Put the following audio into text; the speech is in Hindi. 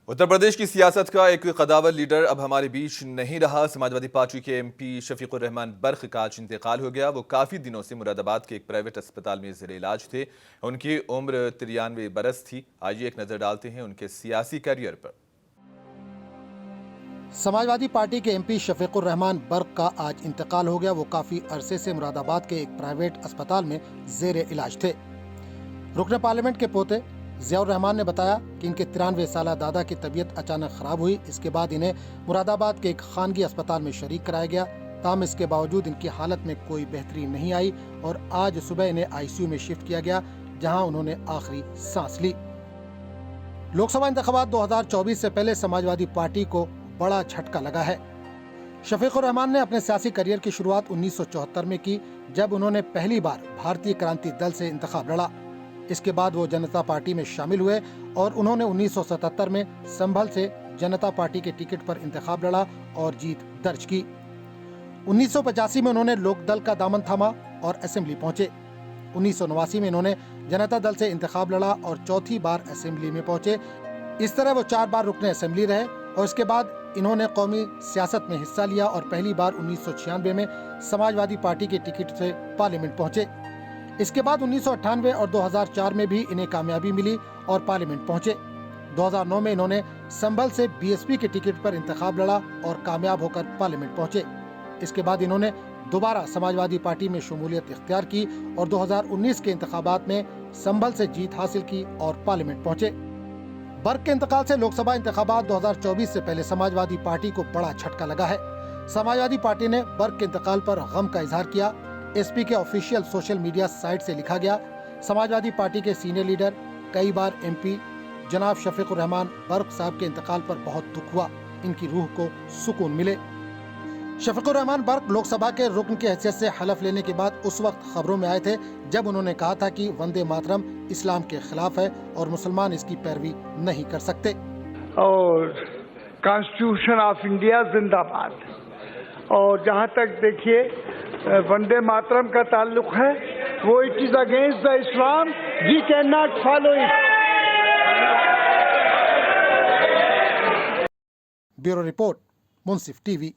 उत्तर प्रदेश की सियासत का एक कदावर लीडर अब हमारे बीच नहीं रहा। समाजवादी पार्टी के एमपी शफीकुर रहमान बर्क का आज इंतकाल हो गया। वो काफ़ी दिनों से मुरादाबाद के एक प्राइवेट अस्पताल में ज़ेर इलाज थे। उनकी उम्र 93 बरस थी। आइए एक नज़र डालते हैं उनके सियासी करियर पर। समाजवादी पार्टी के एमपी शफीकुर रहमान बर्क का आज इंतकाल हो गया। वो काफ़ी अरसे से मुरादाबाद के एक प्राइवेट अस्पताल में ज़ेर इलाज थे। रुकन पार्लियामेंट के पोते ज़ियाउर रहमान ने बताया कि इनके 93 साला दादा की तबीयत अचानक खराब हुई। इसके बाद इन्हें मुरादाबाद के एक खानगी अस्पताल में शरीक कराया गया। ताहम इसके बावजूद इनकी हालत में कोई बेहतरी नहीं आई और आज सुबह इन्हें आईसीयू में शिफ्ट किया गया, जहां उन्होंने आखिरी सांस ली। लोकसभा इंतखाबात 2024 से पहले समाजवादी पार्टी को बड़ा झटका लगा है। शफीकुर रहमान ने अपने सियासी करियर की शुरुआत 1974 में की, जब उन्होंने पहली बार भारतीय क्रांति दल से इंतखाब लड़ा। इसके बाद वो जनता पार्टी में शामिल हुए और उन्होंने 1977 में संभल से जनता पार्टी के टिकट पर इंतखाब लड़ा और जीत दर्ज की। 1985 में उन्होंने लोकदल का दामन थामा और असेंबली पहुंचे। 1989 में इन्होंने जनता दल से इंतखाब लड़ा और चौथी बार असेंबली में पहुंचे। इस तरह वो 4 बार रुकने असेंबली रहे और इसके बाद इन्होंने कौमी सियासत में हिस्सा लिया और पहली बार 1996 में समाजवादी पार्टी के टिकट से पार्लियामेंट पहुंचे। इसके बाद 1998 और 2004 में भी इन्हें कामयाबी मिली और पार्लियामेंट पहुंचे। 2009 में इन्होंने संभल से बीएसपी के टिकट पर इंतखाब लड़ा और कामयाब होकर पार्लियामेंट पहुंचे। इसके बाद इन्होंने दोबारा समाजवादी पार्टी में शमूलियत इख्तियार की और 2019 के इंतखाबात में संभल से जीत हासिल की और पार्लियामेंट पहुंचे। बर्क के इंतकाल से लोकसभा इंतखाबात 2024 से पहले समाजवादी पार्टी को बड़ा झटका लगा है। समाजवादी पार्टी ने बर्क के इंतकाल पर गम का इजहार किया। एसपी के ऑफिशियल सोशल मीडिया साइट से लिखा गया, समाजवादी पार्टी के सीनियर लीडर, कई बार एमपी जनाब शफीकुर रहमान बर्क साहब के इंतकाल पर बहुत दुख हुआ। इनकी रूह को सुकून मिले। शफीकुर रहमान बर्क लोकसभा के रुकन की हैसियत से हलफ लेने के बाद उस वक्त खबरों में आए थे जब उन्होंने कहा था कि वंदे मातरम इस्लाम के खिलाफ है और मुसलमान इसकी पैरवी नहीं कर सकते। और कॉन्स्टिट्यूशन ऑफ इंडिया जिंदाबाद। और जहाँ तक देखिए वंदे मातरम का ताल्लुक है, वो it is against the Islam, we can not follow it. Bureau report, Munsif TV.